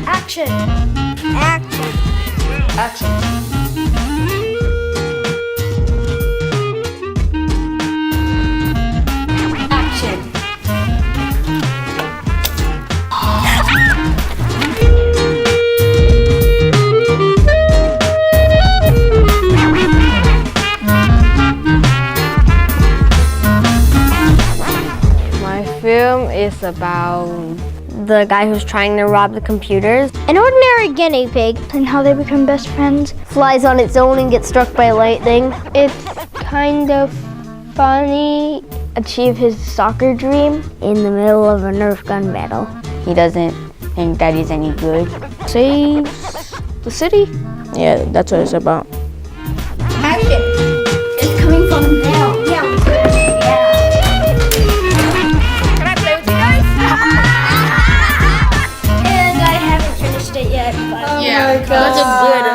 Action! Action! Action! My film is about the guy who's trying to rob the computers. An ordinary guinea pig and how they become best friends. Flies on its own and gets struck by lightning. It's kind of funny. Achieve his soccer dream in the middle of a Nerf gun battle. He doesn't think that he's any good. saves the city. Yeah, that's what it's about. Action! It's coming from now. Yeah. Can I play with you guys? And I haven't finished it yet. But Yeah, that's a good